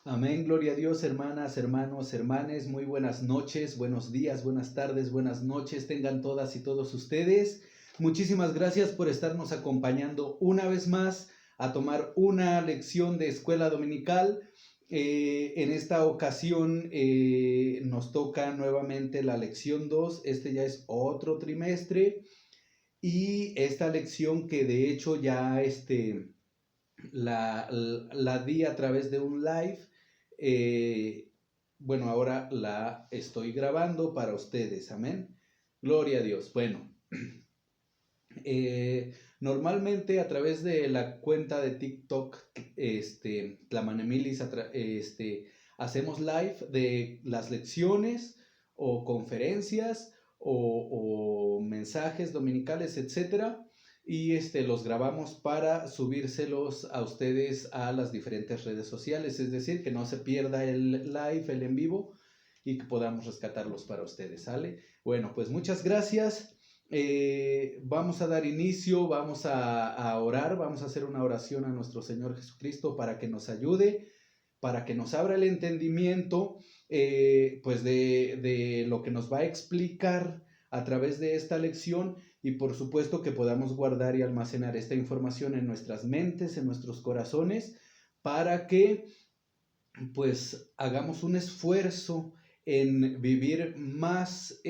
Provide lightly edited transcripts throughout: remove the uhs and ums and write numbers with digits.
Amén, gloria a Dios, hermanas, hermanos, hermanes, muy buenas noches, buenos días, buenas tardes, buenas noches, tengan todas y todos ustedes. Muchísimas gracias por estarnos acompañando una vez más a tomar una lección de escuela dominical. En esta ocasión nos toca nuevamente la lección 2, este ya es otro trimestre y esta lección que de hecho ya la di a través de un live. Bueno, ahora la estoy grabando para ustedes, amén. Gloria a Dios. Bueno, normalmente a través de la cuenta de TikTok, Tlamanemilis, hacemos live de las lecciones o conferencias o mensajes dominicales, etcétera. Y los grabamos para subírselos a ustedes a las diferentes redes sociales, es decir, que no se pierda el live, el en vivo, y que podamos rescatarlos para ustedes, ¿sale? Bueno, pues muchas gracias. Vamos a dar inicio, vamos a orar, vamos a hacer una oración a nuestro Señor Jesucristo para que nos ayude, para que nos abra el entendimiento, pues de lo que nos va a explicar a través de esta lección, y por supuesto que podamos guardar y almacenar esta información en nuestras mentes, en nuestros corazones, para que pues hagamos un esfuerzo en vivir más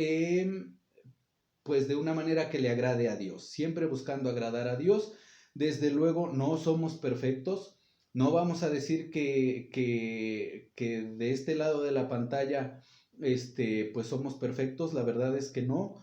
pues de una manera que le agrade a Dios, siempre buscando agradar a Dios. Desde luego no somos perfectos, no vamos a decir que de este lado de la pantalla pues somos perfectos, la verdad es que no.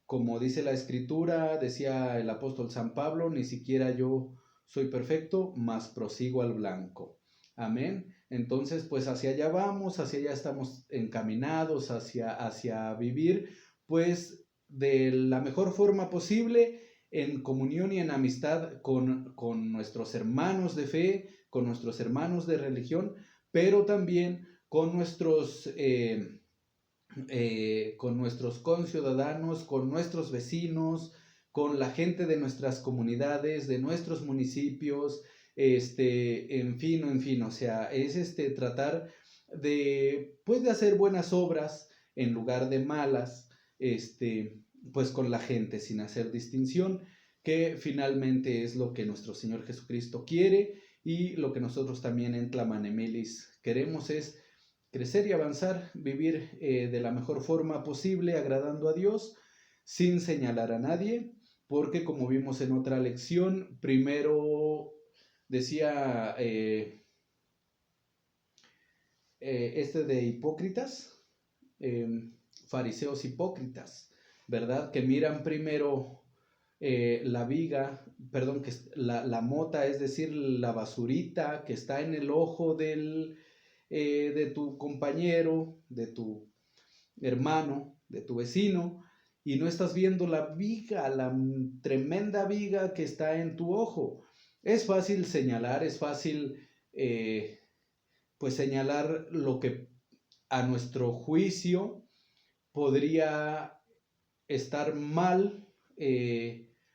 Como dice la escritura, decía el apóstol San Pablo, ni siquiera yo soy perfecto, mas prosigo al blanco. Amén. Entonces, pues hacia allá vamos, hacia allá estamos encaminados, hacia vivir, pues de la mejor forma posible, en comunión y en amistad con nuestros hermanos de fe, con nuestros hermanos de religión, pero también con nuestros conciudadanos, con nuestros vecinos, con la gente de nuestras comunidades, de nuestros municipios, en fin, o sea, es tratar pues de hacer buenas obras en lugar de malas, pues con la gente, sin hacer distinción, que finalmente es lo que nuestro Señor Jesucristo quiere, y lo que nosotros también en Tlamanemilis queremos es crecer y avanzar, vivir de la mejor forma posible, agradando a Dios, sin señalar a nadie, porque como vimos en otra lección, primero decía de hipócritas, fariseos hipócritas, ¿verdad? Que miran primero la viga, perdón, que la mota, es decir, la basurita que está en el ojo de tu compañero, de tu hermano, de tu vecino, y no estás viendo la viga, la tremenda viga que está en tu ojo. Es fácil señalar, es fácil pues señalar lo que a nuestro juicio podría estar mal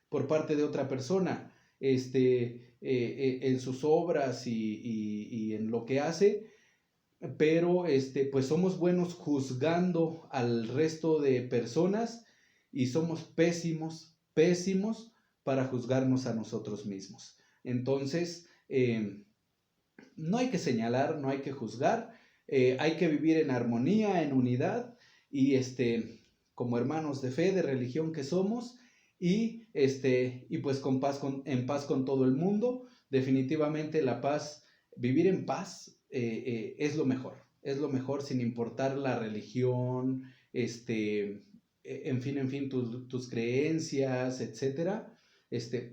por parte de otra persona, en sus obras y en lo que hace, pero pues somos buenos juzgando al resto de personas, y somos pésimos para juzgarnos a nosotros mismos. Entonces, no hay que señalar, no hay que juzgar, hay que vivir en armonía, en unidad, y como hermanos de fe, de religión que somos, y pues en paz con todo el mundo. Definitivamente la paz, vivir en paz, es lo mejor sin importar la religión, en fin, tus creencias, etcétera.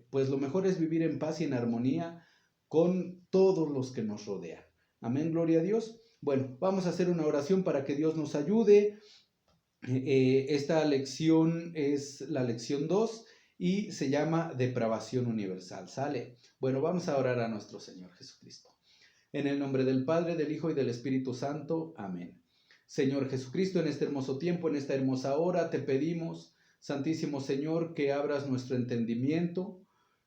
Pues lo mejor es vivir en paz y en armonía con todos los que nos rodean. Amén, gloria a Dios. Bueno, vamos a hacer una oración para que Dios nos ayude. Esta lección es la lección 2 y se llama depravación universal. ¿Sale? Bueno, vamos a orar a nuestro Señor Jesucristo. En el nombre del Padre, del Hijo y del Espíritu Santo. Amén. Señor Jesucristo, en este hermoso tiempo, en esta hermosa hora, te pedimos, Santísimo Señor, que abras nuestro entendimiento,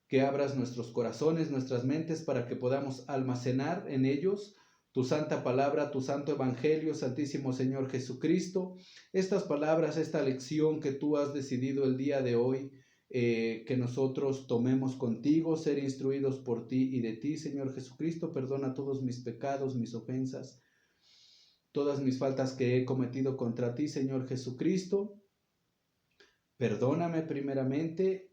que abras nuestros corazones, nuestras mentes, para que podamos almacenar en ellos tu santa palabra, tu santo evangelio, Santísimo Señor Jesucristo. Estas palabras, esta lección que tú has decidido el día de hoy, que nosotros tomemos contigo, ser instruidos por ti y de ti, Señor Jesucristo. Perdona todos mis pecados, mis ofensas, todas mis faltas que he cometido contra ti, Señor Jesucristo. Perdóname primeramente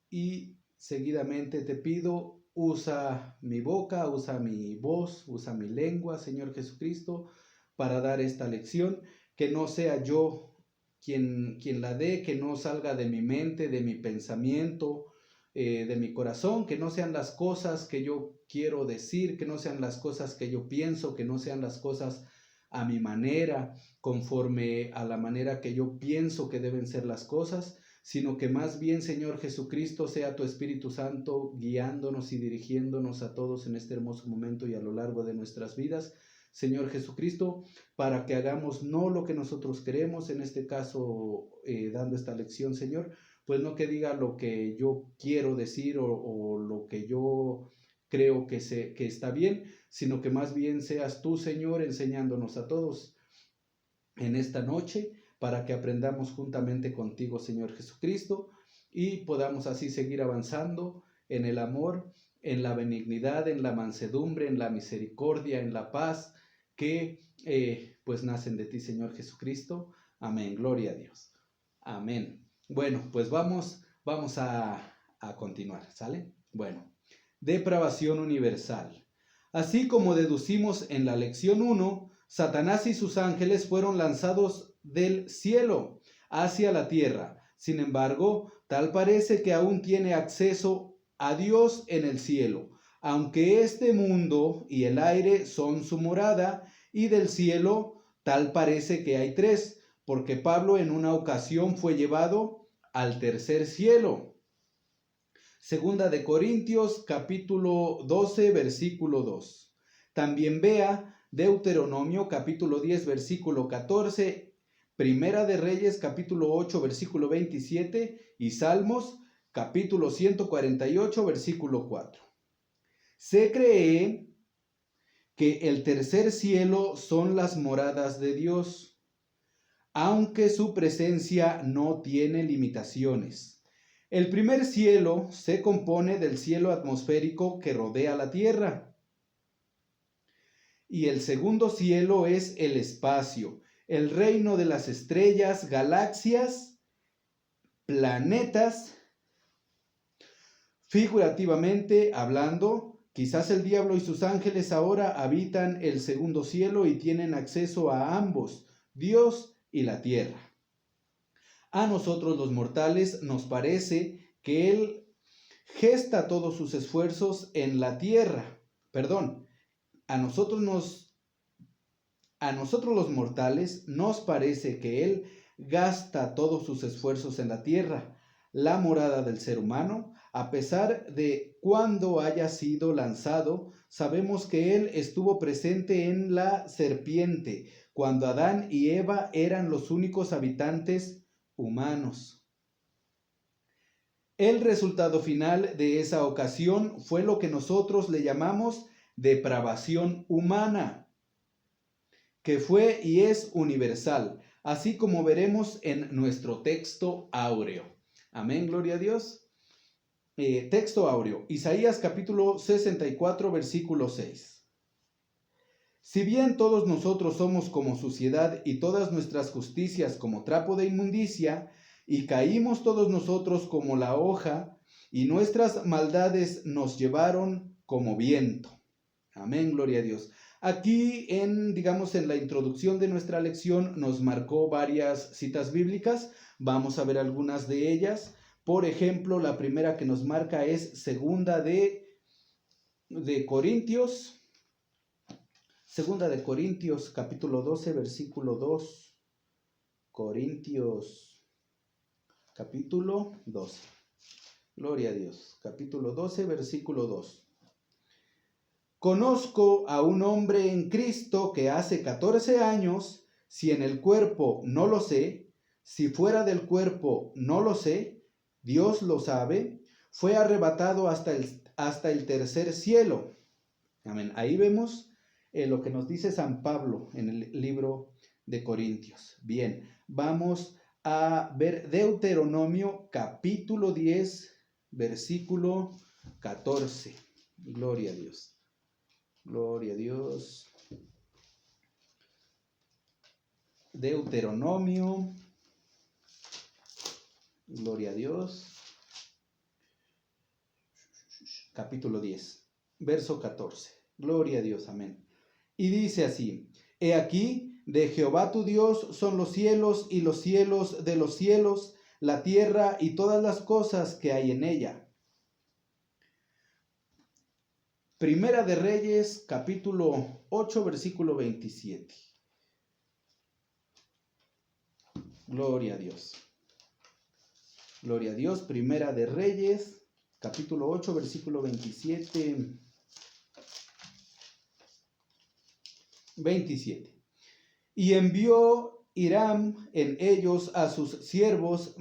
y seguidamente te pido, usa mi boca, usa mi voz, usa mi lengua, Señor Jesucristo, para dar esta lección, que no sea yo quien la dé, que no salga de mi mente, de mi pensamiento, de mi corazón, que no sean las cosas que yo quiero decir, que no sean las cosas que yo pienso, que no sean las cosas a mi manera, conforme a la manera que yo pienso que deben ser las cosas, sino que más bien, Señor Jesucristo, sea tu Espíritu Santo guiándonos y dirigiéndonos a todos en este hermoso momento y a lo largo de nuestras vidas, Señor Jesucristo, para que hagamos no lo que nosotros queremos, en este caso dando esta lección, Señor, pues no que diga lo que yo quiero decir o lo que yo creo que está bien, sino que más bien seas tú, Señor, enseñándonos a todos en esta noche, para que aprendamos juntamente contigo, Señor Jesucristo, y podamos así seguir avanzando en el amor, en la benignidad, en la mansedumbre, en la misericordia, en la paz, que pues nacen de ti, Señor Jesucristo. Amén, gloria a Dios. Amén. Bueno, pues vamos a continuar, ¿sale? Bueno, depravación universal. Así como deducimos en la lección 1, Satanás y sus ángeles fueron lanzados del cielo hacia la tierra. Sin embargo, tal parece que aún tiene acceso a Dios en el cielo, aunque este mundo y el aire son su morada, y del cielo tal parece que hay tres, porque Pablo en una ocasión fue llevado al tercer cielo. Segunda de Corintios, capítulo 12, versículo 2. También vea Deuteronomio, capítulo 10, versículo 14, Primera de Reyes, capítulo 8, versículo 27, y Salmos, capítulo 148, versículo 4. Se cree que el tercer cielo son las moradas de Dios, aunque su presencia no tiene limitaciones. El primer cielo se compone del cielo atmosférico que rodea la tierra. Y el segundo cielo es el espacio, el reino de las estrellas, galaxias, planetas. Figurativamente hablando, quizás el diablo y sus ángeles ahora habitan el segundo cielo y tienen acceso a ambos, Dios y la tierra. A nosotros los mortales nos parece que Él gesta todos sus esfuerzos en la tierra. A nosotros los mortales nos parece que Él gasta todos sus esfuerzos en la tierra, la morada del ser humano. A pesar de cuándo haya sido lanzado, sabemos que Él estuvo presente en la serpiente, cuando Adán y Eva eran los únicos habitantes humanos. El resultado final de esa ocasión fue lo que nosotros le llamamos depravación humana, que fue y es universal, así como veremos en nuestro texto áureo. Amén, gloria a Dios. Texto áureo, Isaías capítulo 64, versículo 6. Si bien todos nosotros somos como suciedad y todas nuestras justicias como trapo de inmundicia, y caímos todos nosotros como la hoja, y nuestras maldades nos llevaron como viento. Amén, gloria a Dios. Aquí en la introducción de nuestra lección nos marcó varias citas bíblicas. Vamos a ver algunas de ellas. Por ejemplo, la primera que nos marca es Segunda de Corintios, capítulo 12, versículo 2. Corintios, capítulo 12. Gloria a Dios. Capítulo 12, versículo 2. Conozco a un hombre en Cristo que hace 14 años, si en el cuerpo no lo sé, si fuera del cuerpo no lo sé, Dios lo sabe, fue arrebatado hasta el tercer cielo. Amén. Ahí vemos lo que nos dice San Pablo en el libro de Corintios. Bien, vamos a ver Deuteronomio capítulo 10, versículo 14. Gloria a Dios. Gloria a Dios. Deuteronomio. Gloria a Dios. Capítulo 10, verso 14. Gloria a Dios, amén. Y dice así: He aquí, de Jehová tu Dios son los cielos y los cielos de los cielos, la tierra y todas las cosas que hay en ella. Primera de Reyes, capítulo 8, versículo 27. Gloria a Dios. Gloria a Dios. Primera de Reyes, capítulo 8, versículo 27. 27. Y envió Hiram en ellos a sus siervos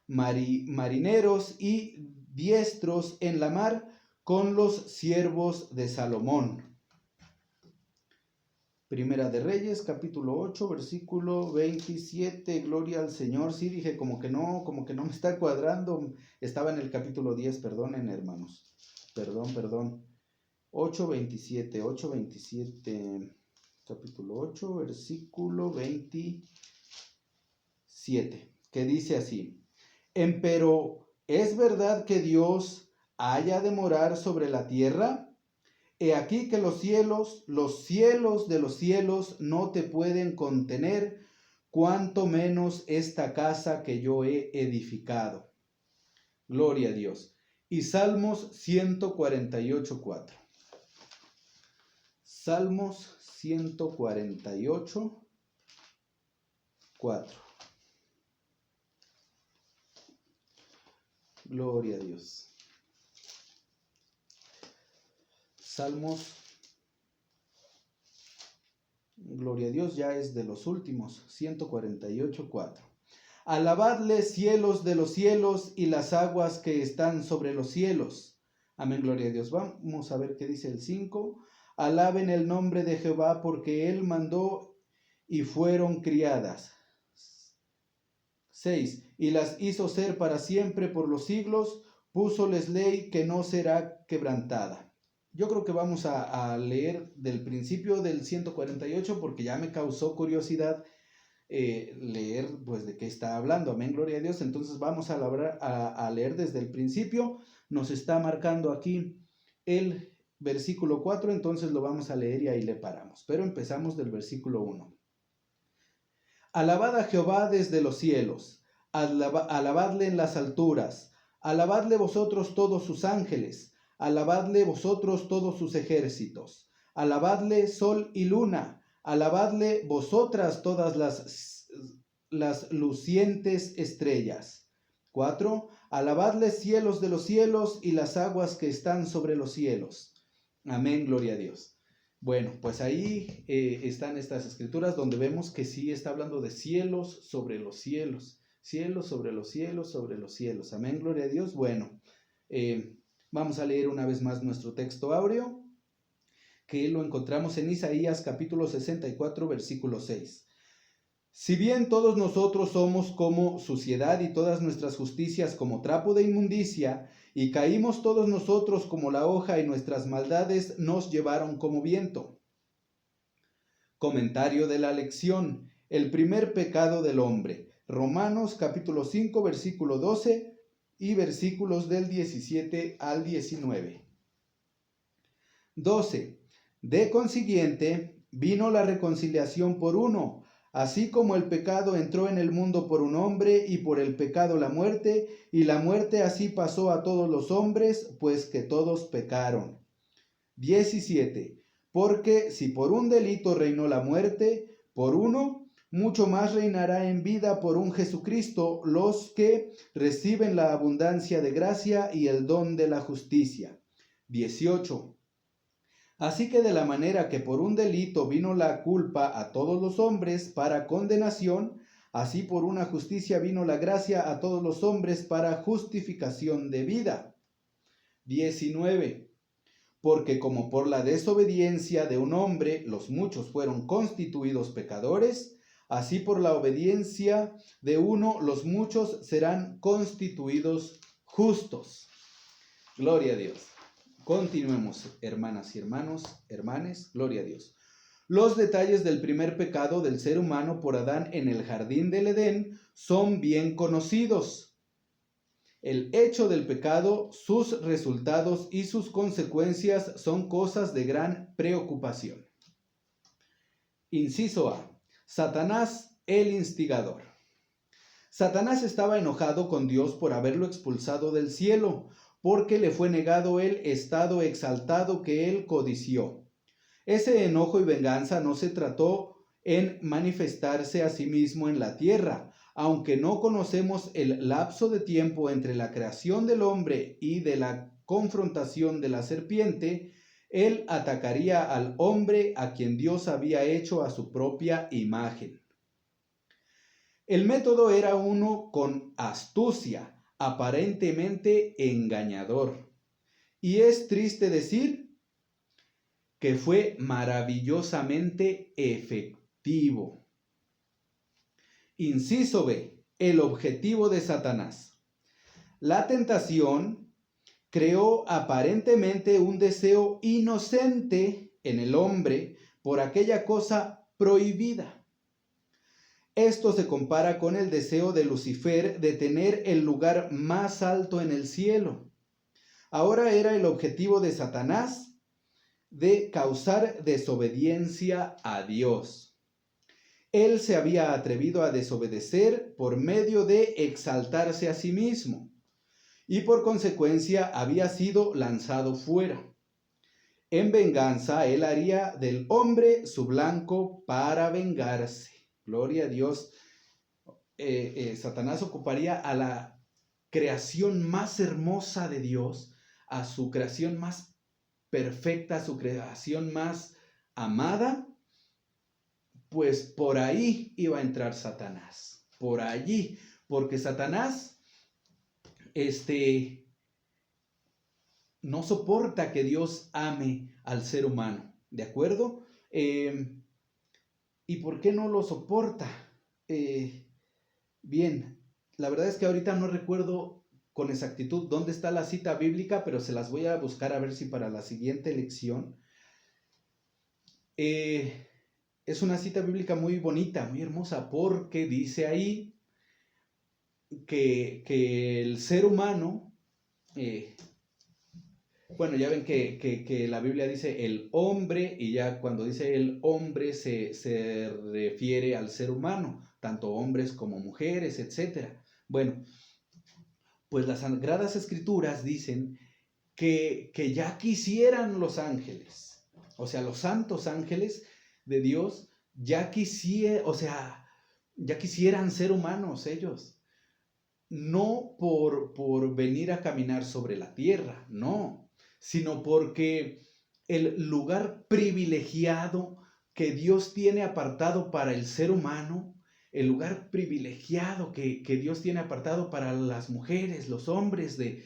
marineros y diestros en la mar con los siervos de Salomón. Primera de Reyes, capítulo 8, versículo 27. Gloria al Señor. Sí, dije como que no me está cuadrando. Estaba en el capítulo 10, perdonen, hermanos. Perdón. 8:27, 8:27. Capítulo 8, versículo 27, que dice así: Empero, ¿es verdad que Dios haya de morar sobre la tierra? He aquí que los cielos de los cielos no te pueden contener, cuanto menos esta casa que yo he edificado. Gloria a Dios. Y Salmos 148:4. Salmos 148:4. Gloria a Dios. Salmos, gloria a Dios, ya es de los últimos, 148:4. Alabadle, cielos de los cielos y las aguas que están sobre los cielos. Amén, gloria a Dios. Vamos a ver qué dice el 5. Alaben el nombre de Jehová, porque él mandó y fueron criadas. 6. Y las hizo ser para siempre por los siglos, púsoles ley que no será quebrantada. Yo creo que vamos a leer del principio del 148 porque ya me causó curiosidad leer pues de qué está hablando. Amén, gloria a Dios. Entonces vamos a leer desde el principio. Nos está marcando aquí el versículo 4, entonces lo vamos a leer y ahí le paramos. Pero empezamos del versículo 1. Alabad a Jehová desde los cielos, alabadle en las alturas, alabadle vosotros todos sus ángeles, alabadle vosotros todos sus ejércitos, alabadle sol y luna, alabadle vosotras todas las lucientes estrellas. 4. Alabadle cielos de los cielos y las aguas que están sobre los cielos. Amén, gloria a Dios. Bueno, pues ahí están estas escrituras donde vemos que sí está hablando de cielos sobre los cielos, cielos sobre los cielos, sobre los cielos. Amén, gloria a Dios. Bueno, vamos a leer una vez más nuestro texto áureo, que lo encontramos en Isaías capítulo 64, versículo 6. Si bien todos nosotros somos como suciedad y todas nuestras justicias como trapo de inmundicia, y caímos todos nosotros como la hoja y nuestras maldades nos llevaron como viento. Comentario de la lección: el primer pecado del hombre. Romanos capítulo 5, versículo 12 y versículos del 17 al 19. 12. De consiguiente, vino la reconciliación por uno, así como el pecado entró en el mundo por un hombre, y por el pecado la muerte, y la muerte así pasó a todos los hombres, pues que todos pecaron. 17. Porque si por un delito reinó la muerte, por uno, mucho más reinará en vida por un Jesucristo los que reciben la abundancia de gracia y el don de la justicia. 18. Así que de la manera que por un delito vino la culpa a todos los hombres para condenación, así por una justicia vino la gracia a todos los hombres para justificación de vida. 19. porque como por la desobediencia de un hombre los muchos fueron constituidos pecadores, así por la obediencia de uno los muchos serán constituidos justos. Gloria a Dios. Continuemos, hermanas y hermanos, hermanes, gloria a Dios. Los detalles del primer pecado del ser humano por Adán en el jardín del Edén son bien conocidos. El hecho del pecado, sus resultados y sus consecuencias son cosas de gran preocupación. Inciso A. Satanás, el instigador. Satanás estaba enojado con Dios por haberlo expulsado del cielo, porque le fue negado el estado exaltado que él codició. Ese enojo y venganza no se trató en manifestarse a sí mismo en la tierra, aunque no conocemos el lapso de tiempo entre la creación del hombre y de la confrontación de la serpiente. Él atacaría al hombre a quien Dios había hecho a su propia imagen. El método era uno con astucia, aparentemente engañador. Y es triste decir que fue maravillosamente efectivo. Inciso B. El objetivo de Satanás. La tentación creó aparentemente un deseo inocente en el hombre por aquella cosa prohibida. Esto se compara con el deseo de Lucifer de tener el lugar más alto en el cielo. Ahora era el objetivo de Satanás de causar desobediencia a Dios. Él se había atrevido a desobedecer por medio de exaltarse a sí mismo y por consecuencia había sido lanzado fuera. En venganza, él haría del hombre su blanco para vengarse. Gloria a Dios. Satanás ocuparía a la creación más hermosa de Dios, a su creación más perfecta, a su creación más amada, pues por ahí iba a entrar Satanás, por allí, porque Satanás no soporta que Dios ame al ser humano, ¿de acuerdo? ¿Y por qué no lo soporta? Bien, la verdad es que ahorita no recuerdo con exactitud dónde está la cita bíblica, pero se las voy a buscar a ver si para la siguiente lección. Es una cita bíblica muy bonita, muy hermosa, porque dice ahí que el ser humano, bueno, ya ven que la Biblia dice el hombre, y ya cuando dice el hombre se refiere al ser humano, tanto hombres como mujeres, etc. Bueno, pues las Sagradas Escrituras dicen que ya quisieran los ángeles, o sea, los santos ángeles de Dios, ya quisieran ser humanos ellos. No por venir a caminar sobre la tierra, no, sino porque el lugar privilegiado que Dios tiene apartado para el ser humano, el lugar privilegiado que Dios tiene apartado para las mujeres, los hombres de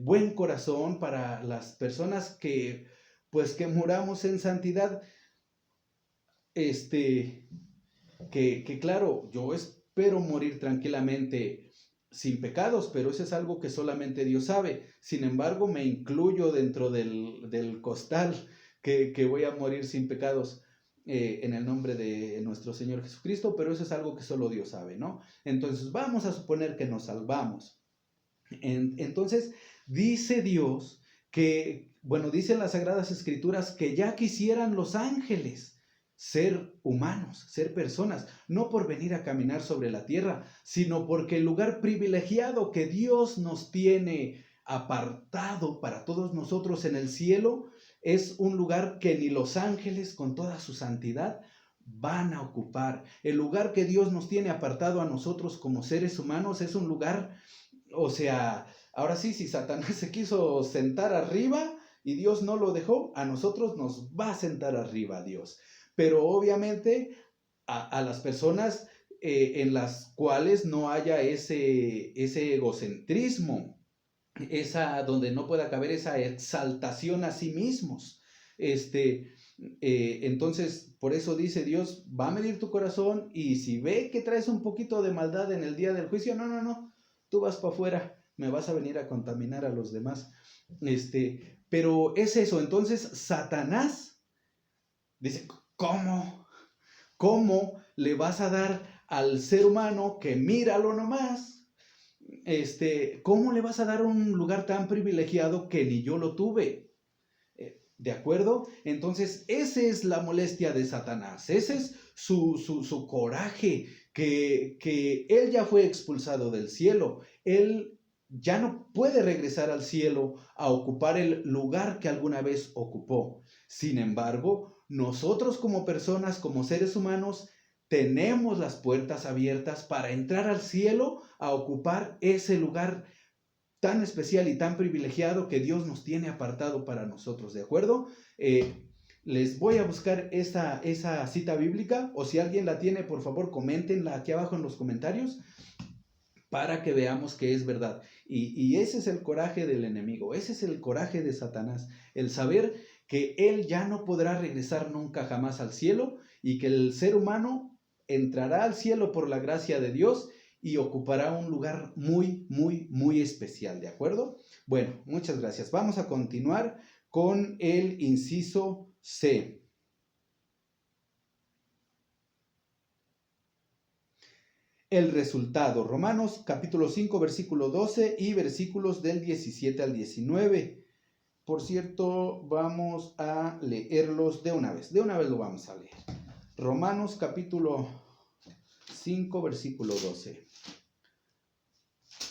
buen corazón, para las personas que muramos en santidad, que claro, yo espero morir tranquilamente sin pecados, pero eso es algo que solamente Dios sabe. Sin embargo, me incluyo dentro del costal que voy a morir sin pecados en el nombre de nuestro Señor Jesucristo, pero eso es algo que solo Dios sabe, ¿no? Entonces, vamos a suponer que nos salvamos. Entonces, dice Dios dicen las Sagradas Escrituras que ya quisieran los ángeles ser humanos, ser personas, no por venir a caminar sobre la tierra, sino porque el lugar privilegiado que Dios nos tiene apartado para todos nosotros en el cielo es un lugar que ni los ángeles con toda su santidad van a ocupar. El lugar que Dios nos tiene apartado a nosotros como seres humanos es un lugar, o sea, ahora sí, si Satanás se quiso sentar arriba y Dios no lo dejó, a nosotros nos va a sentar arriba Dios. Pero obviamente a las personas en las cuales no haya ese egocentrismo, donde no pueda caber esa exaltación a sí mismos. Entonces, por eso dice Dios, va a medir tu corazón y si ve que traes un poquito de maldad en el día del juicio, no, tú vas para afuera, me vas a venir a contaminar a los demás. Pero es eso, entonces Satanás dice, ¿cómo? ¿Cómo le vas a dar al ser humano que míralo nomás? ¿Cómo le vas a dar un lugar tan privilegiado que ni yo lo tuve? ¿De acuerdo? Entonces, esa es la molestia de Satanás, ese es su coraje, que él ya fue expulsado del cielo, él ya no puede regresar al cielo a ocupar el lugar que alguna vez ocupó. Sin embargo, nosotros como personas, como seres humanos, tenemos las puertas abiertas para entrar al cielo a ocupar ese lugar tan especial y tan privilegiado que Dios nos tiene apartado para nosotros, ¿de acuerdo? Les voy a buscar esa cita bíblica, o si alguien la tiene, por favor, coméntenla aquí abajo en los comentarios para que veamos que es verdad. Y ese es el coraje del enemigo, ese es el coraje de Satanás, el saber que él ya no podrá regresar nunca jamás al cielo y que el ser humano entrará al cielo por la gracia de Dios y ocupará un lugar muy especial, ¿de acuerdo? Bueno, muchas gracias. Vamos a continuar con el inciso C. El resultado, Romanos capítulo 5, versículo 12 y versículos del 17 al 19. Por cierto, vamos a leerlos de una vez lo vamos a leer. Romanos capítulo 5, versículo 12.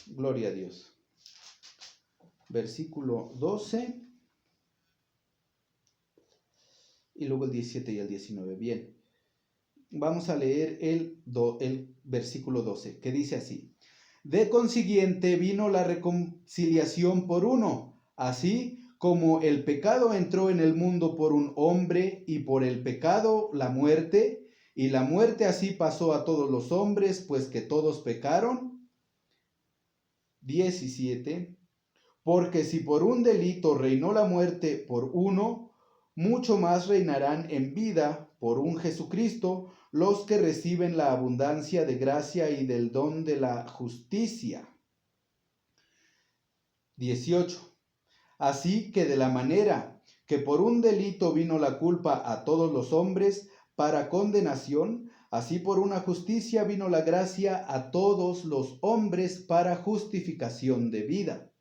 Gloria a Dios. Versículo 12 y luego el 17 y el 19. Bien, vamos a leer el versículo 12, que dice así: de consiguiente vino la reconciliación por uno, así como el pecado entró en el mundo por un hombre, y por el pecado la muerte, y la muerte así pasó a todos los hombres, pues que todos pecaron. 17. Porque si por un delito reinó la muerte por uno, mucho más reinarán en vida por un Jesucristo los que reciben la abundancia de gracia y del don de la justicia. 18. Así que de la manera que por un delito vino la culpa a todos los hombres para condenación, así por una justicia vino la gracia a todos los hombres para justificación de vida.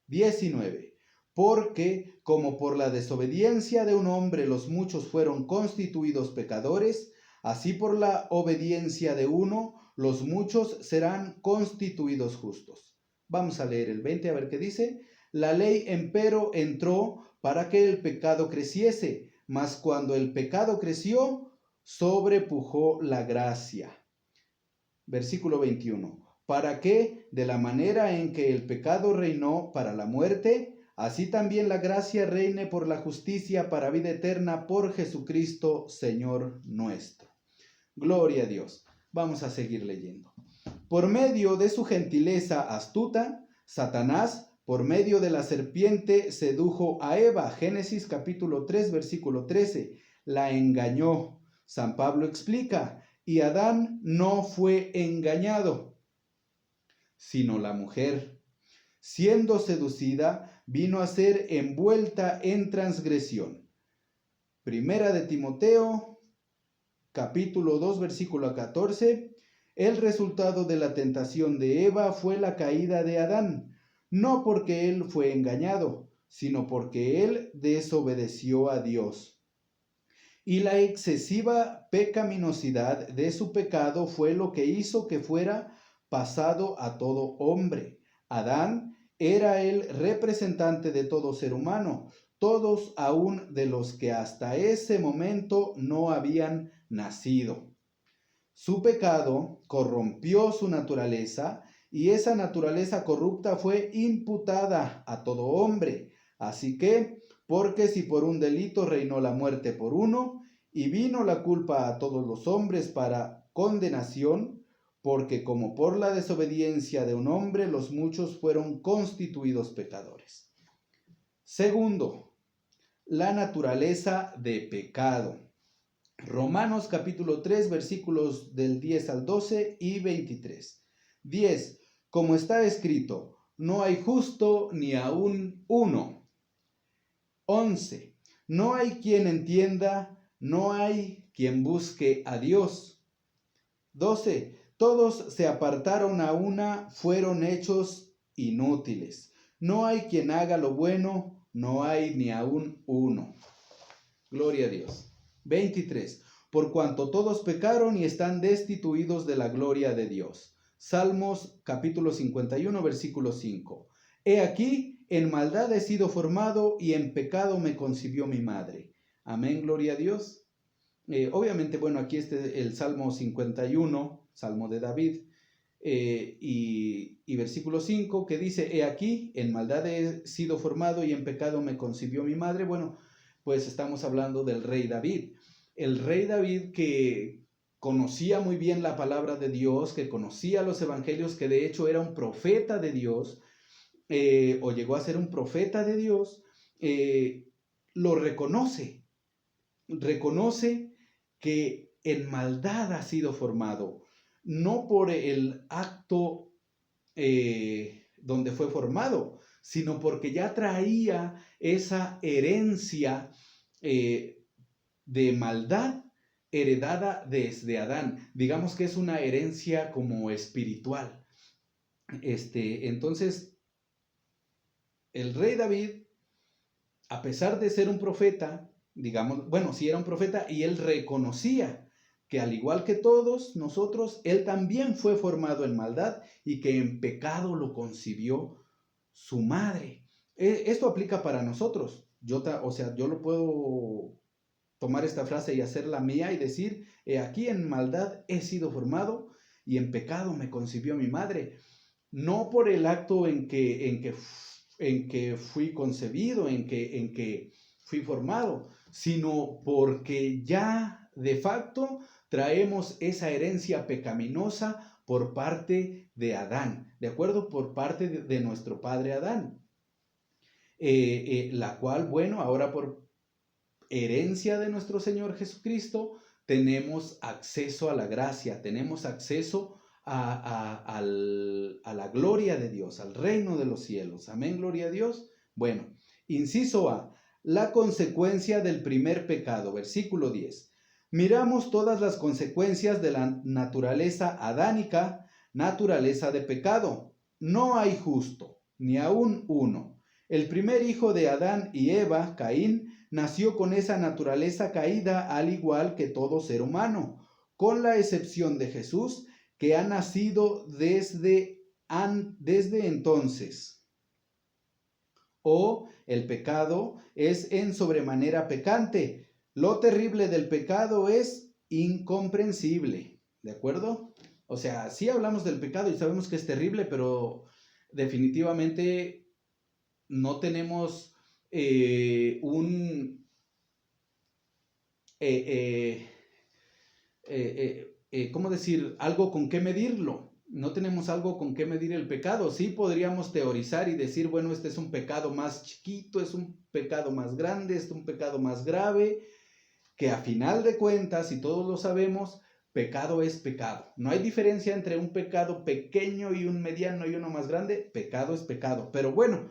19. Porque como por la desobediencia de un hombre los muchos fueron constituidos pecadores, así por la obediencia de uno los muchos serán constituidos justos. Vamos a leer el 20 a ver qué dice. La ley empero entró para que el pecado creciese, mas cuando el pecado creció, sobrepujó la gracia. Versículo 21. Para que, de la manera en que el pecado reinó para la muerte, así también la gracia reine por la justicia para vida eterna por Jesucristo, Señor nuestro. Gloria a Dios. Vamos a seguir leyendo. Por medio de su gentileza astuta, Satanás, por medio de la serpiente, sedujo a Eva. Génesis capítulo 3, versículo 13. La engañó. San Pablo explica: y Adán no fue engañado, sino la mujer, siendo seducida, vino a ser envuelta en transgresión. Primera de Timoteo, capítulo 2, versículo 14. El resultado de la tentación de Eva fue la caída de Adán, no porque él fue engañado, sino porque él desobedeció a Dios. Y la excesiva pecaminosidad de su pecado fue lo que hizo que fuera pasado a todo hombre. Adán era el representante de todo ser humano, todos aún de los que hasta ese momento no habían nacido. Su pecado corrompió su naturaleza y esa naturaleza corrupta fue imputada a todo hombre. Así que, porque si por un delito reinó la muerte por uno, y vino la culpa a todos los hombres para condenación, porque como por la desobediencia de un hombre los muchos fueron constituidos pecadores. Segundo, la naturaleza de pecado. Romanos capítulo 3, versículos del 10 al 12 y 23. 10. Como está escrito, no hay justo ni aun uno. 11. No hay quien entienda, no hay quien busque a Dios. 12. Todos se apartaron a una, fueron hechos inútiles. No hay quien haga lo bueno, no hay ni aun uno. Gloria a Dios. 23. Por cuanto todos pecaron y están destituidos de la gloria de Dios. Salmos capítulo 51, versículo 5. He aquí, en maldad he sido formado y en pecado me concibió mi madre. Amén, gloria a Dios. Obviamente, bueno, aquí el Salmo 51, Salmo de David, y versículo 5, que dice, he aquí, en maldad he sido formado y en pecado me concibió mi madre. Bueno, pues estamos hablando del rey David. El rey David que conocía muy bien la palabra de Dios, que conocía los evangelios, que de hecho era un profeta de Dios, o llegó a ser un profeta de Dios, lo reconoce que en maldad ha sido formado, no por el acto donde fue formado, sino porque ya traía esa herencia de maldad heredada desde Adán. Digamos que es una herencia como espiritual. Entonces, el rey David, a pesar de ser un profeta, digamos, bueno, sí era un profeta, y él reconocía que al igual que todos nosotros, él también fue formado en maldad y que en pecado lo concibió su madre. Esto aplica para nosotros. Yo lo puedo tomar esta frase y hacerla mía y decir, aquí en maldad he sido formado y en pecado me concibió mi madre. No por el acto en que fui concebido, en que fui formado, sino porque ya de facto traemos esa herencia pecaminosa por parte de Adán, ¿de acuerdo? Por parte de nuestro padre Adán, la cual, bueno, ahora por herencia de nuestro Señor Jesucristo, tenemos acceso a la gracia, tenemos acceso a la gloria de Dios, al reino de los cielos. Amén, gloria a Dios. Bueno, inciso A, la consecuencia del primer pecado, versículo 10. Miramos todas las consecuencias de la naturaleza adánica, naturaleza de pecado. No hay justo, ni aun uno. El primer hijo de Adán y Eva, Caín, nació con esa naturaleza caída al igual que todo ser humano, con la excepción de Jesús, que ha nacido desde entonces. O el pecado es en sobremanera pecante. Lo terrible del pecado es incomprensible, ¿de acuerdo? O sea, sí hablamos del pecado y sabemos que es terrible, pero definitivamente no tenemos ¿cómo decir? Algo con qué medirlo. No tenemos algo con qué medir el pecado. Sí podríamos teorizar y decir, bueno, este es un pecado más chiquito, es un pecado más grande, es un pecado más grave, que a final de cuentas, y todos lo sabemos, pecado es pecado. No hay diferencia entre un pecado pequeño y un mediano y uno más grande. Pecado es pecado. Pero bueno,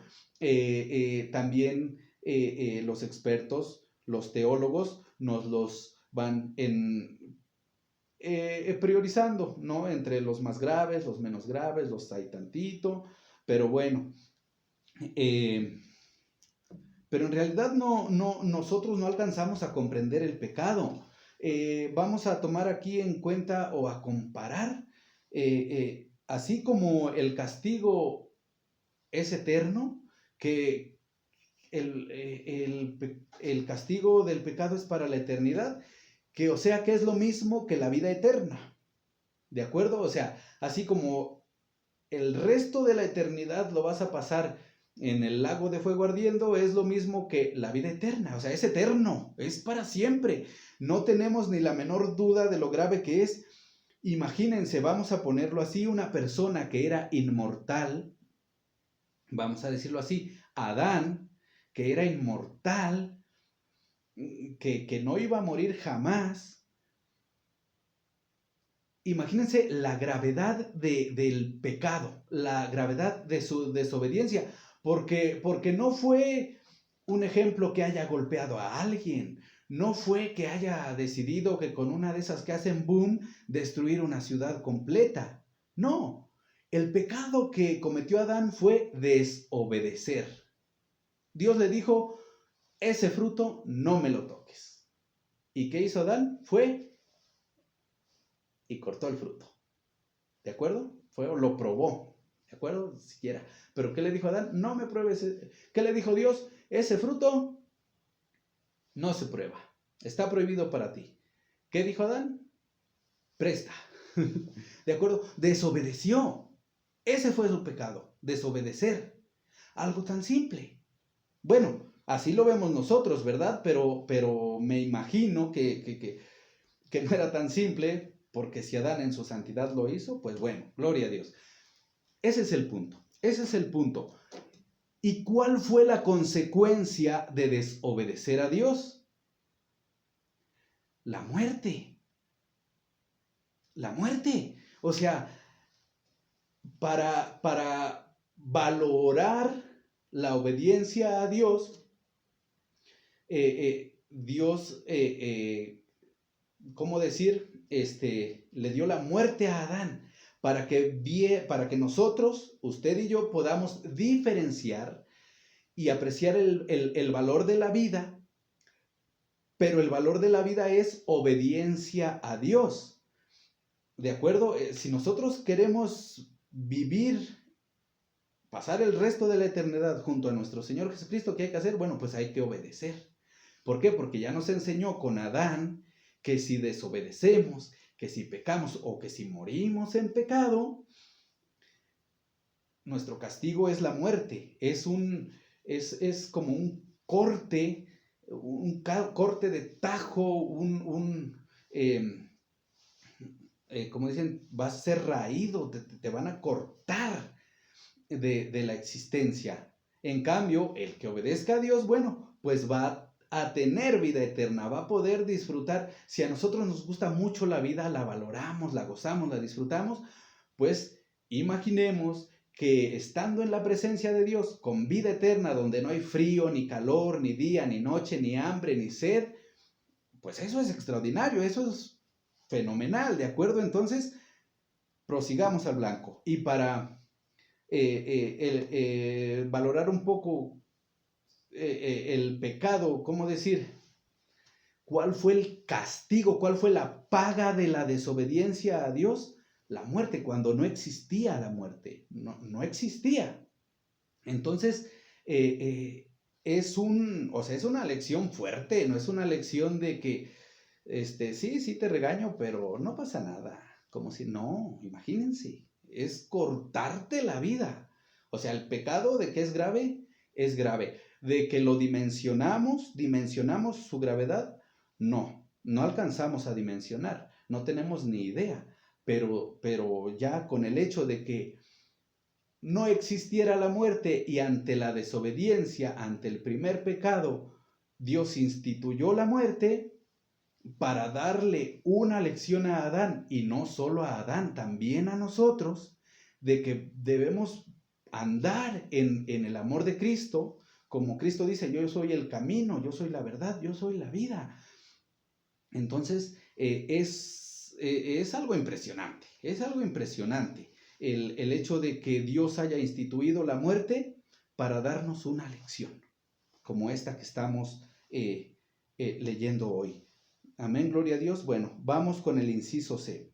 también los expertos, los teólogos, nos los van priorizando, ¿no? Entre los más graves, los menos graves, los hay tantito. Pero bueno, pero en realidad nosotros no alcanzamos a comprender el pecado. Vamos a tomar aquí en cuenta o a comparar, así como el castigo es eterno, que el castigo del pecado es para la eternidad, que o sea que es lo mismo que la vida eterna, ¿de acuerdo? O sea, así como el resto de la eternidad lo vas a pasar en el lago de fuego ardiendo, es lo mismo que la vida eterna. O sea, es eterno, es para siempre. No tenemos ni la menor duda de lo grave que es, Imagínense, vamos a ponerlo así, una persona que era inmortal, vamos a decirlo así, Adán, que era inmortal, que no iba a morir jamás. Imagínense la gravedad del pecado, la gravedad de su desobediencia, porque no fue un ejemplo que haya golpeado a alguien, no fue que haya decidido que con una de esas que hacen boom, destruir una ciudad completa. No, el pecado que cometió Adán fue desobedecer. Dios le dijo, ese fruto no me lo toques. ¿Y qué hizo Adán? Fue y cortó el fruto. ¿De acuerdo? Fue o lo probó. ¿De acuerdo? Siquiera. Pero ¿qué le dijo Adán? No me pruebes. ¿Qué le dijo Dios? Ese fruto no se prueba. Está prohibido para ti. ¿Qué dijo Adán? Presta. ¿De acuerdo? Desobedeció. Ese fue su pecado. Desobedecer. Algo tan simple. Bueno, así lo vemos nosotros, ¿verdad? Pero me imagino que no era tan simple, porque si Adán en su santidad lo hizo, pues bueno, gloria a Dios. Ese es el punto. Ese es el punto. ¿Y cuál fue la consecuencia de desobedecer a Dios? La muerte. La muerte. O sea, para valorar la obediencia a Dios, Dios, ¿cómo decir? Le dio la muerte a Adán para que nosotros, usted y yo, podamos diferenciar y apreciar el valor de la vida, pero el valor de la vida es obediencia a Dios. ¿De acuerdo? Si nosotros queremos vivir, pasar el resto de la eternidad junto a nuestro Señor Jesucristo, ¿qué hay que hacer? Bueno, pues hay que obedecer. ¿Por qué? Porque ya nos enseñó con Adán que si desobedecemos, que si pecamos o que si morimos en pecado, nuestro castigo es la muerte. Es como un corte de tajo, como dicen, va a ser raído, te van a cortar de la existencia. En cambio, el que obedezca a Dios, bueno, pues va a tener vida eterna, va a poder disfrutar. Si a nosotros nos gusta mucho la vida, la valoramos, la gozamos, la disfrutamos, pues imaginemos que estando en la presencia de Dios, con vida eterna, donde no hay frío, ni calor, ni día, ni noche, ni hambre, ni sed, pues eso es extraordinario, eso es fenomenal, ¿de acuerdo? Entonces, prosigamos al blanco. Y para valorar un poco el pecado, ¿cómo decir? ¿Cuál fue el castigo? ¿Cuál fue la paga de la desobediencia a Dios? La muerte, cuando no existía la muerte, no existía. Entonces, es una lección fuerte, no es una lección de que, sí te regaño, pero no pasa nada. Como si no, imagínense, es cortarte la vida. O sea, el pecado de que es grave, de que lo dimensionamos su gravedad, no alcanzamos a dimensionar, no tenemos ni idea, pero ya con el hecho de que no existiera la muerte y ante la desobediencia, ante el primer pecado, Dios instituyó la muerte para darle una lección a Adán, y no solo a Adán, también a nosotros, de que debemos andar en el amor de Cristo, como Cristo dice, yo soy el camino, yo soy la verdad, yo soy la vida. Entonces, es algo impresionante, el hecho de que Dios haya instituido la muerte para darnos una lección, como esta que estamos leyendo hoy. Amén, gloria a Dios. Bueno, vamos con el inciso C.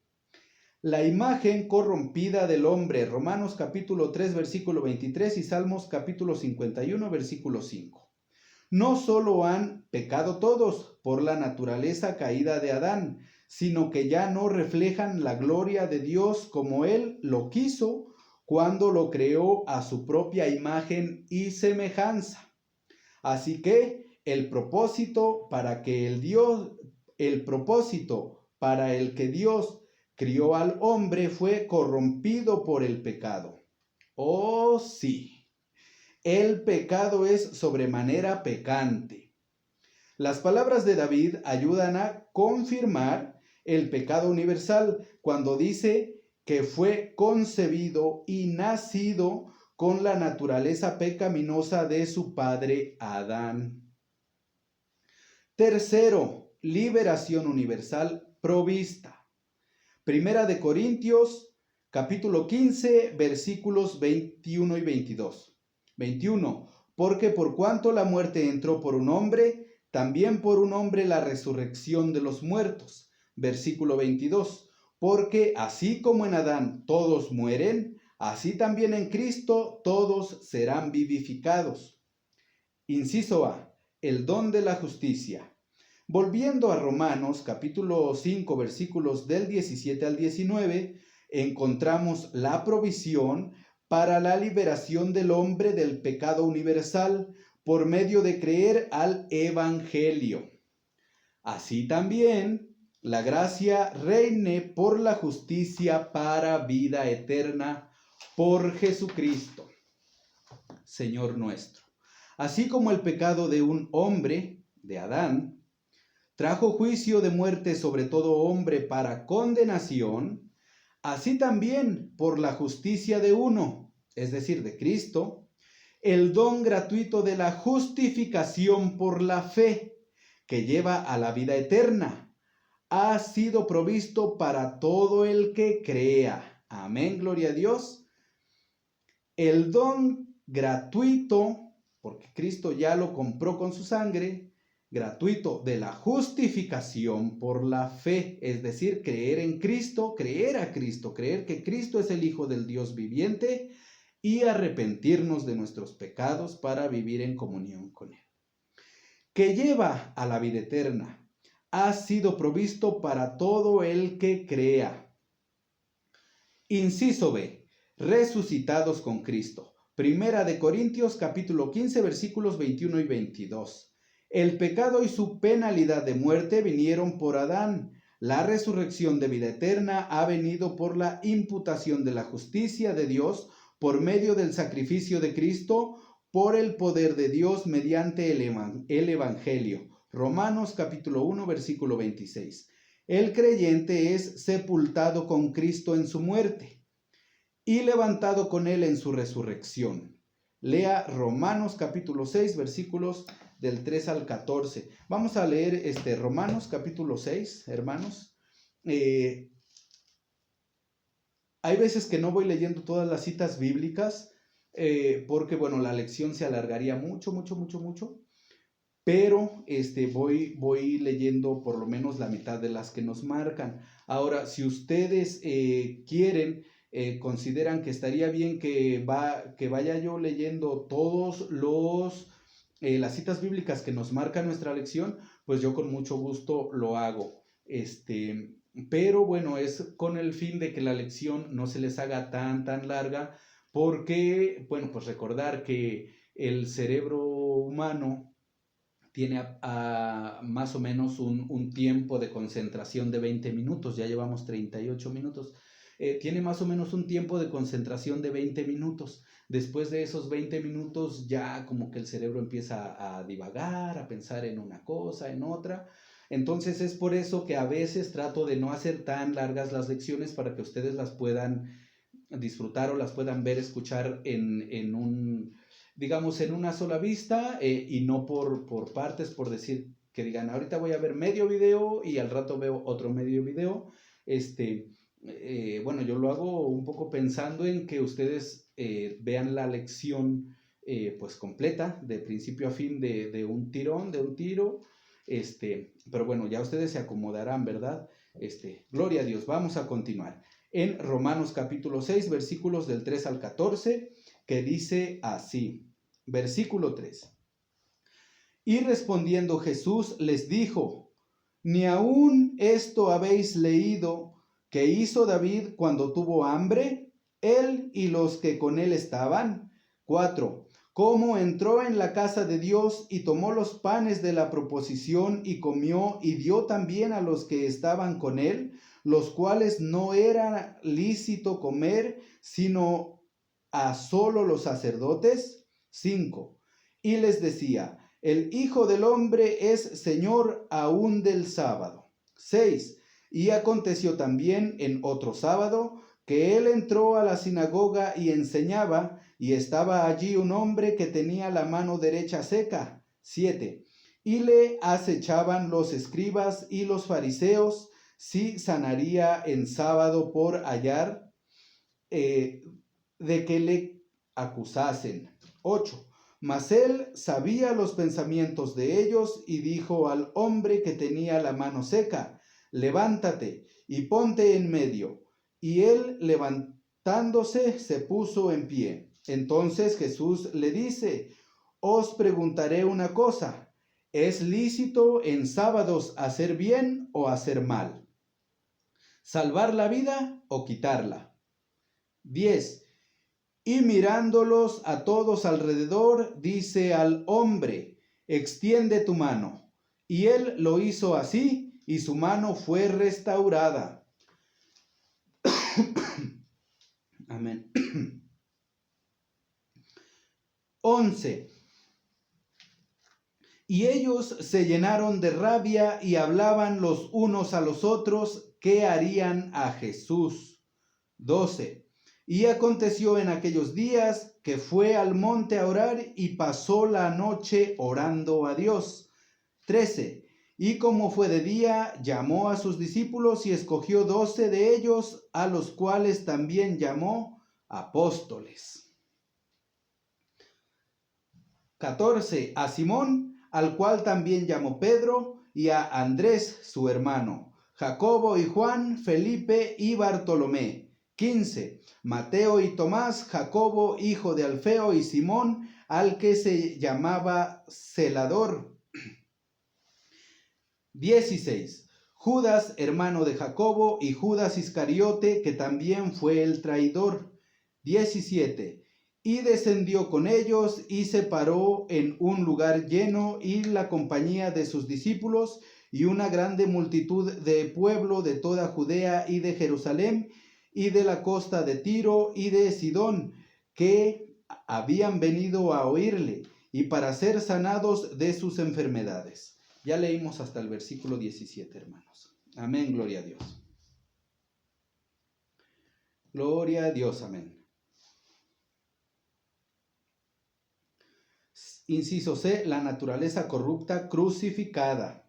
La imagen corrompida del hombre, Romanos capítulo 3, versículo 23 y Salmos capítulo 51, versículo 5. No solo han pecado todos por la naturaleza caída de Adán, sino que ya no reflejan la gloria de Dios como Él lo quiso cuando lo creó a su propia imagen y semejanza. Así que el propósito para el que Dios crió al hombre fue corrompido por el pecado. Oh, sí, el pecado es sobremanera pecante. Las palabras de David ayudan a confirmar el pecado universal cuando dice que fue concebido y nacido con la naturaleza pecaminosa de su padre Adán. Tercero, liberación universal provista. Primera de Corintios, capítulo 15, versículos 21 y 22. 21. Porque por cuanto la muerte entró por un hombre, también por un hombre la resurrección de los muertos. Versículo 22. Porque así como en Adán todos mueren, así también en Cristo todos serán vivificados. Inciso A. El don de la justicia. Volviendo a Romanos capítulo 5 versículos del 17 al 19, encontramos la provisión para la liberación del hombre del pecado universal por medio de creer al Evangelio. Así también la gracia reine por la justicia para vida eterna por Jesucristo, Señor nuestro. Así como el pecado de un hombre, de Adán, trajo juicio de muerte sobre todo hombre para condenación, así también por la justicia de uno, es decir, de Cristo, el don gratuito de la justificación por la fe, que lleva a la vida eterna, ha sido provisto para todo el que crea. Amén, gloria a Dios. El don gratuito, porque Cristo ya lo compró con su sangre, gratuito de la justificación por la fe, es decir, creer en Cristo, creer a Cristo, creer que Cristo es el Hijo del Dios viviente y arrepentirnos de nuestros pecados para vivir en comunión con Él. Que lleva a la vida eterna, ha sido provisto para todo el que crea. Inciso B. Resucitados con Cristo. Primera de Corintios capítulo 15 versículos 21 y 22. El pecado y su penalidad de muerte vinieron por Adán. La resurrección de vida eterna ha venido por la imputación de la justicia de Dios por medio del sacrificio de Cristo, por el poder de Dios mediante el Evangelio. Romanos capítulo 1 versículo 26. El creyente es sepultado con Cristo en su muerte y levantado con él en su resurrección. Lea Romanos capítulo 6 versículos del 3 al 14. Vamos a leer Romanos capítulo 6, hermanos. Hay veces que no voy leyendo todas las citas bíblicas porque, bueno, la lección se alargaría mucho, pero voy leyendo por lo menos la mitad de las que nos marcan. Ahora, si ustedes quieren, consideran que estaría bien que vaya yo leyendo todos las citas bíblicas que nos marca nuestra lección, pues yo con mucho gusto lo hago. Pero bueno, es con el fin de que la lección no se les haga tan larga, porque, bueno, pues recordar que el cerebro humano tiene más o menos un tiempo de concentración de 20 minutos, ya llevamos 38 minutos, tiene más o menos un tiempo de concentración de 20 minutos. Después de esos 20 minutos ya como que el cerebro empieza a divagar, a pensar en una cosa, en otra. Entonces es por eso que a veces trato de no hacer tan largas las lecciones para que ustedes las puedan disfrutar o las puedan ver, escuchar en una sola vista y no por partes, por decir que digan, ahorita voy a ver medio video y al rato veo otro medio video. Bueno, yo lo hago un poco pensando en que ustedes vean la lección pues completa, de principio a fin, de un tirón, de un tiro. Pero bueno, ya ustedes se acomodarán, ¿verdad? Gloria a Dios, vamos a continuar. En Romanos capítulo 6, versículos del 3 al 14, que dice así, versículo 3. Y respondiendo Jesús les dijo, ¿ni aún esto habéis leído que hizo David cuando tuvo hambre, él y los que con él estaban? 4. Cómo entró en la casa de Dios y tomó los panes de la proposición y comió y dio también a los que estaban con él. los cuales no era lícito comer, sino a solo los sacerdotes? 5. Y les decía: el Hijo del Hombre es Señor aún del sábado. 6. Y aconteció también en otro sábado que él entró a la sinagoga y enseñaba, y estaba allí un hombre que tenía la mano derecha seca. 7. Y le acechaban los escribas y los fariseos si sanaría en sábado por hallar de que le acusasen. 8. Mas él sabía los pensamientos de ellos y dijo al hombre que tenía la mano seca: levántate y ponte en medio. Y él, levantándose, se puso en pie. Entonces Jesús le dice: os preguntaré una cosa, ¿es lícito en sábados hacer bien o hacer mal? ¿Salvar la vida o quitarla? 10. Y mirándolos a todos alrededor, dice al hombre: extiende tu mano. Y él lo hizo así, y su mano fue restaurada. Amén. 11. Y ellos se llenaron de rabia y hablaban los unos a los otros qué harían a Jesús. 12. Y aconteció en aquellos días que fue al monte a orar y pasó la noche orando a Dios. 13. Y como fue de día, llamó a sus discípulos y escogió 12 de ellos, a los cuales también llamó apóstoles. 14. A Simón, al cual también llamó Pedro, y a Andrés, su hermano, Jacobo y Juan, Felipe y Bartolomé. 15. Mateo y Tomás, Jacobo, hijo de Alfeo, y Simón, al que se llamaba Celador. 16. Judas, hermano de Jacobo, y Judas Iscariote, que también fue el traidor. 17. Y descendió con ellos y se paró en un lugar lleno y la compañía de sus discípulos y una grande multitud de pueblo de toda Judea y de Jerusalén y de la costa de Tiro y de Sidón, que habían venido a oírle y para ser sanados de sus enfermedades. Ya leímos hasta el versículo 17, hermanos. Amén, gloria a Dios. Gloria a Dios, amén. Inciso C, la naturaleza corrupta crucificada.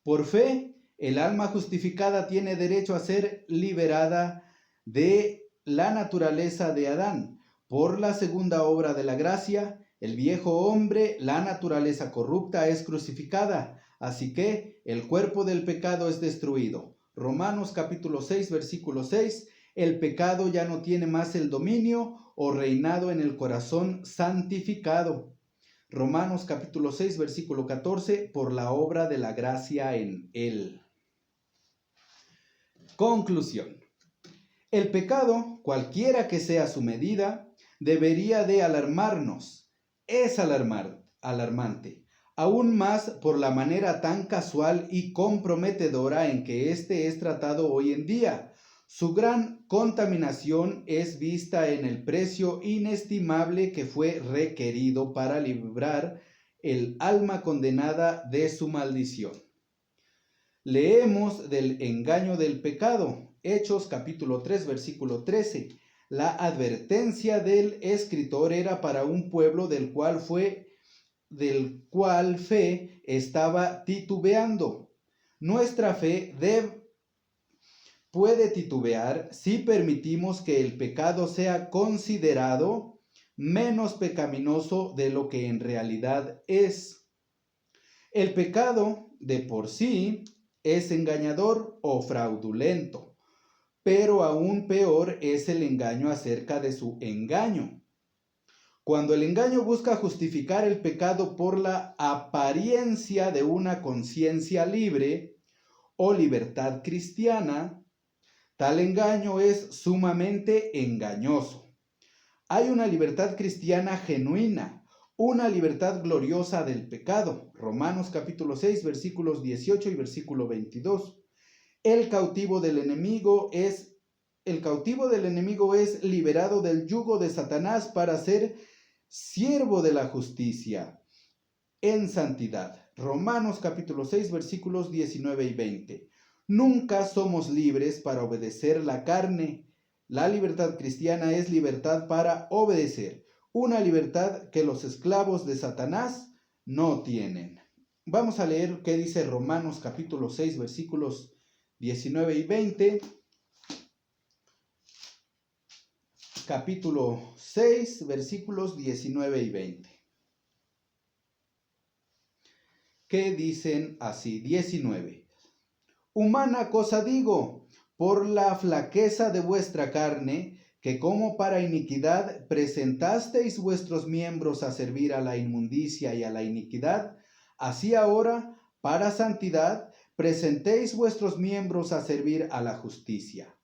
Por fe, el alma justificada tiene derecho a ser liberada de la naturaleza de Adán. Por la segunda obra de la gracia, el viejo hombre, la naturaleza corrupta, es crucificada, así que el cuerpo del pecado es destruido. Romanos capítulo 6, versículo 6, el pecado ya no tiene más el dominio o reinado en el corazón santificado. Romanos capítulo 6, versículo 14, por la obra de la gracia en él. Conclusión. El pecado, cualquiera que sea su medida, debería de alarmarnos. Es alarmante, aún más por la manera tan casual y comprometedora en que éste es tratado hoy en día. Su gran contaminación es vista en el precio inestimable que fue requerido para librar el alma condenada de su maldición. Leemos del engaño del pecado, Hechos capítulo 3, versículo 13. La advertencia del escritor era para un pueblo del cual fe estaba titubeando. Nuestra fe puede titubear si permitimos que el pecado sea considerado menos pecaminoso de lo que en realidad es. El pecado de por sí es engañador o fraudulento, pero aún peor es el engaño acerca de su engaño. Cuando el engaño busca justificar el pecado por la apariencia de una conciencia libre o libertad cristiana, tal engaño es sumamente engañoso. Hay una libertad cristiana genuina, una libertad gloriosa del pecado. Romanos capítulo 6, versículos 18 y versículo 22. El cautivo del enemigo es liberado del yugo de Satanás para ser siervo de la justicia en santidad. Romanos capítulo 6 versículos 19 y 20. Nunca somos libres para obedecer la carne. La libertad cristiana es libertad para obedecer, una libertad que los esclavos de Satanás no tienen. Vamos a leer qué dice Romanos capítulo 6 versículos 19 y 20. Capítulo 6 versículos 19 y 20. ¿Qué dicen así? 19. Humana cosa digo, por la flaqueza de vuestra carne, que como para iniquidad presentasteis vuestros miembros a servir a la inmundicia y a la iniquidad, así ahora, para santidad, presentéis vuestros miembros a servir a la justicia.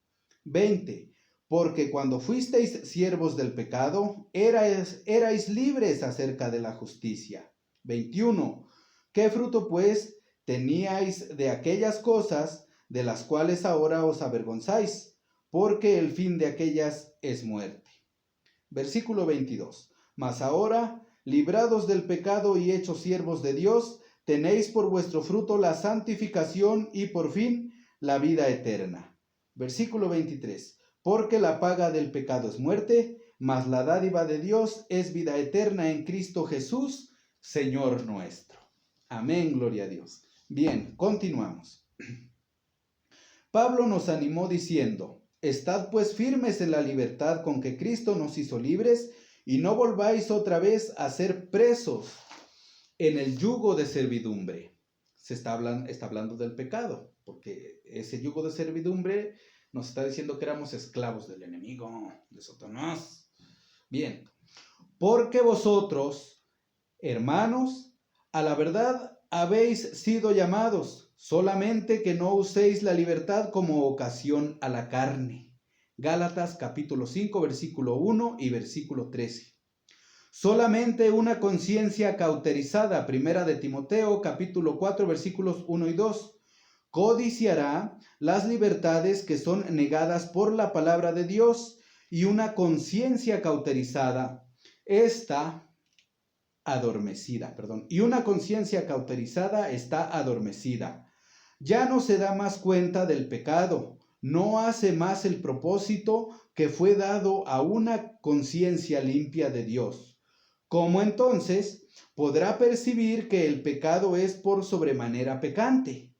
20. Porque cuando fuisteis siervos del pecado, erais libres acerca de la justicia. 21. ¿Qué fruto pues teníais de aquellas cosas de las cuales ahora os avergonzáis? Porque el fin de aquellas es muerte. Versículo 22. Mas ahora, librados del pecado y hechos siervos de Dios, tenéis por vuestro fruto la santificación y por fin la vida eterna. Versículo 23. Porque la paga del pecado es muerte, mas la dádiva de Dios es vida eterna en Cristo Jesús, Señor nuestro. Amén, gloria a Dios. Bien, continuamos. Pablo nos animó diciendo: estad pues firmes en la libertad con que Cristo nos hizo libres, y no volváis otra vez a ser presos en el yugo de servidumbre. Está hablando del pecado, porque ese yugo de servidumbre nos está diciendo que éramos esclavos del enemigo, de Satanás. Bien, porque vosotros, hermanos, a la verdad habéis sido llamados, solamente que no uséis la libertad como ocasión a la carne. Gálatas capítulo 5, versículo 1 y versículo 13. Solamente una conciencia cauterizada, primera de Timoteo capítulo 4, versículos 1 y 2. Codiciará las libertades que son negadas por la palabra de Dios, y una conciencia cauterizada está adormecida, y una conciencia cauterizada está adormecida. Ya no se da más cuenta del pecado, no hace más el propósito que fue dado a una conciencia limpia de Dios. ¿Cómo entonces podrá percibir que el pecado es por sobremanera pecante?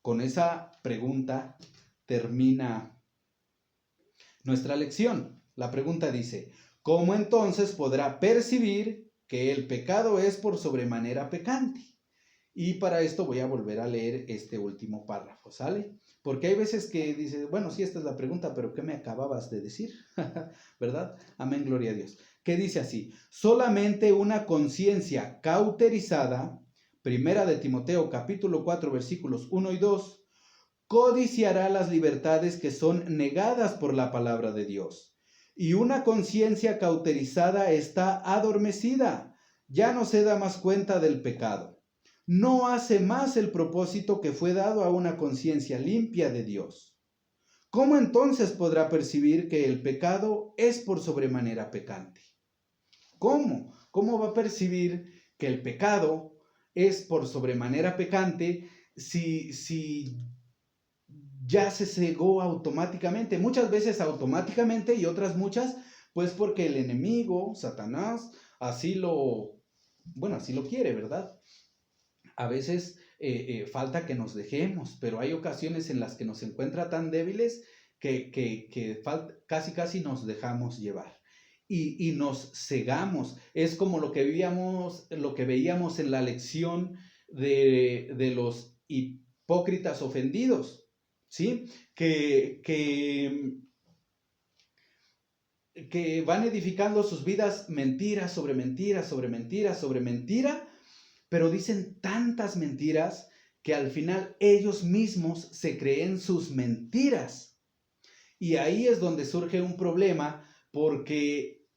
Con esa pregunta termina nuestra lección. La pregunta dice: ¿cómo entonces podrá percibir que el pecado es por sobremanera pecante? Y para esto voy a volver a leer este último párrafo, ¿sale? Porque hay veces que dices, bueno, sí, esta es la pregunta, pero ¿qué me acababas de decir? ¿Verdad? Amén, gloria a Dios. ¿Qué dice así? Solamente una conciencia cauterizada, primera de Timoteo capítulo 4 versículos 1 y 2, codiciará las libertades que son negadas por la palabra de Dios. Y una conciencia cauterizada está adormecida, ya no se da más cuenta del pecado. No hace más el propósito que fue dado a una conciencia limpia de Dios. ¿Cómo entonces podrá percibir que el pecado es por sobremanera pecante? ¿Cómo? ¿Cómo va a percibir que el pecado es por sobremanera pecante si ya se cegó automáticamente? Muchas veces automáticamente y otras muchas, pues porque el enemigo, Satanás, así lo quiere, ¿verdad? A veces falta que nos dejemos, pero hay ocasiones en las que nos encuentra tan débiles que casi nos dejamos llevar y nos cegamos. Es como lo que veíamos en la lección de los hipócritas ofendidos, ¿sí? Que van edificando sus vidas mentira sobre mentira sobre mentira sobre mentira, pero dicen tantas mentiras que al final ellos mismos se creen sus mentiras. Y ahí es donde surge un problema, porque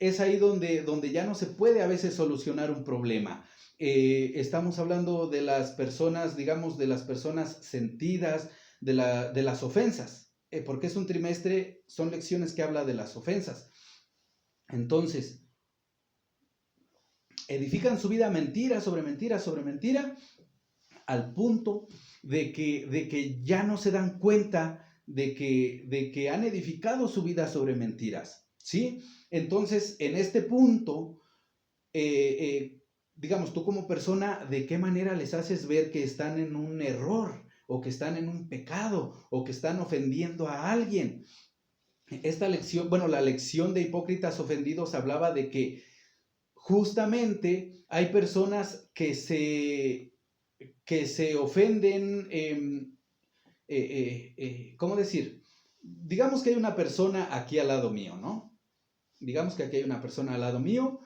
es ahí donde ya no se puede a veces solucionar un problema. Estamos hablando de las personas, digamos, de las personas sentidas, de las ofensas, porque es un trimestre, son lecciones que habla de las ofensas. Entonces, edifican su vida mentira sobre mentira sobre mentira, al punto de que ya no se dan cuenta de que han edificado su vida sobre mentiras, ¿sí? Entonces, en este punto, digamos, tú como persona, ¿de qué manera les haces ver que están en un error, o que están en un pecado, o que están ofendiendo a alguien? Esta lección, bueno, la lección de hipócritas ofendidos hablaba de que justamente hay personas que se ofenden, ¿cómo decir? Digamos que hay una persona aquí al lado mío, ¿no? Digamos que aquí hay una persona al lado mío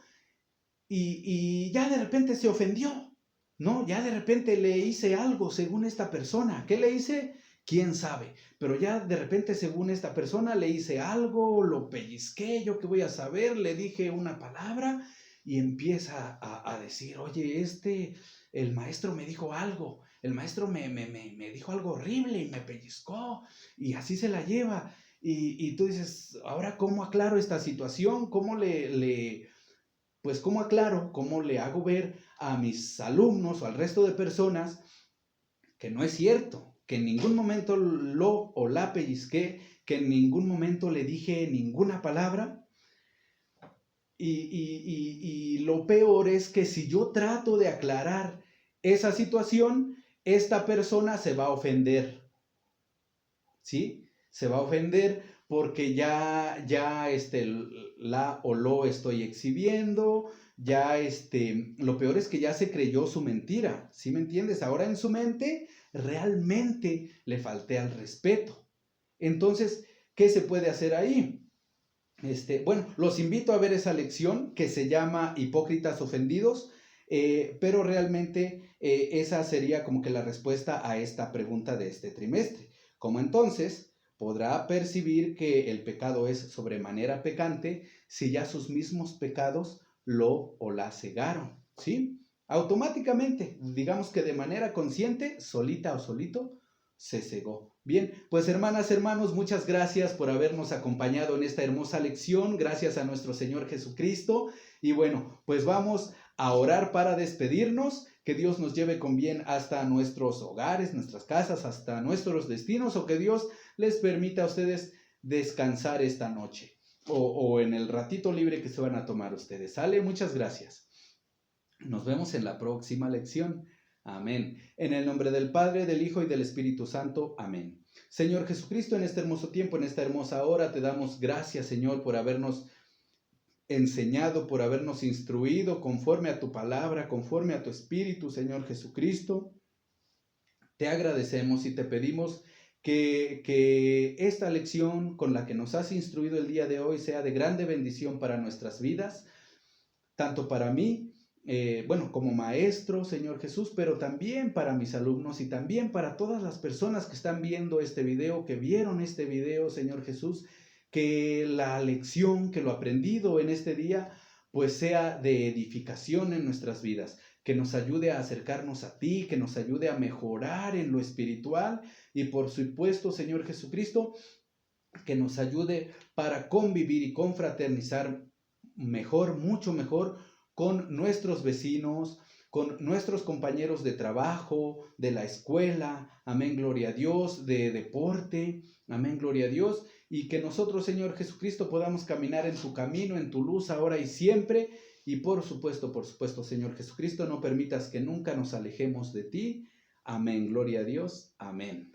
y ya de repente se ofendió, ¿no? Ya de repente le hice algo según esta persona. ¿Qué le hice? ¿Quién sabe? Pero ya de repente según esta persona le hice algo, lo pellizqué, yo qué voy a saber, le dije una palabra y empieza a decir, oye, el maestro me dijo algo, el maestro me dijo algo horrible y me pellizcó y así se la lleva. Y tú dices, ahora, ¿cómo aclaro esta situación? Pues, ¿cómo aclaro? ¿Cómo le hago ver a mis alumnos o al resto de personas que no es cierto, que en ningún momento lo o la pellizqué, que en ningún momento le dije ninguna palabra? Y lo peor es que si yo trato de aclarar esa situación, esta persona se va a ofender, ¿sí? Se va a ofender porque ya la o lo estoy exhibiendo, ya lo peor es que ya se creyó su mentira, ¿sí me entiendes? Ahora en su mente realmente le falté al respeto. Entonces, ¿qué se puede hacer ahí? Bueno, los invito a ver esa lección que se llama Hipócritas ofendidos, pero realmente esa sería como que la respuesta a esta pregunta de este trimestre. Como entonces podrá percibir que el pecado es sobremanera pecante si ya sus mismos pecados lo o la cegaron, ¿sí? Automáticamente, digamos que de manera consciente, solita o solito, se cegó. Bien, pues hermanas, hermanos, muchas gracias por habernos acompañado en esta hermosa lección. Gracias a nuestro Señor Jesucristo. Y bueno, pues vamos a orar para despedirnos. Que Dios nos lleve con bien hasta nuestros hogares, nuestras casas, hasta nuestros destinos, o que Dios les permita a ustedes descansar esta noche o en el ratito libre que se van a tomar ustedes. ¿Sale? Muchas gracias. Nos vemos en la próxima lección. Amén. En el nombre del Padre, del Hijo y del Espíritu Santo. Amén. Señor Jesucristo, en este hermoso tiempo, en esta hermosa hora, te damos gracias, Señor, por habernos enseñado, por habernos instruido conforme a tu palabra, conforme a tu Espíritu, Señor Jesucristo. Te agradecemos y te pedimos que esta lección con la que nos has instruido el día de hoy sea de grande bendición para nuestras vidas, tanto para mí, bueno, como maestro, Señor Jesús, pero también para mis alumnos y también para todas las personas que están viendo este video, que vieron este video, Señor Jesús, que la lección, que lo aprendido en este día, pues sea de edificación en nuestras vidas, que nos ayude a acercarnos a ti, que nos ayude a mejorar en lo espiritual y por supuesto, Señor Jesucristo, que nos ayude para convivir y confraternizar mejor, mucho mejor con nuestros vecinos, con nuestros compañeros de trabajo, de la escuela, amén, gloria a Dios, de deporte, amén, gloria a Dios, y que nosotros, Señor Jesucristo, podamos caminar en tu camino, en tu luz, ahora y siempre, y por supuesto, Señor Jesucristo, no permitas que nunca nos alejemos de ti, amén, gloria a Dios, amén.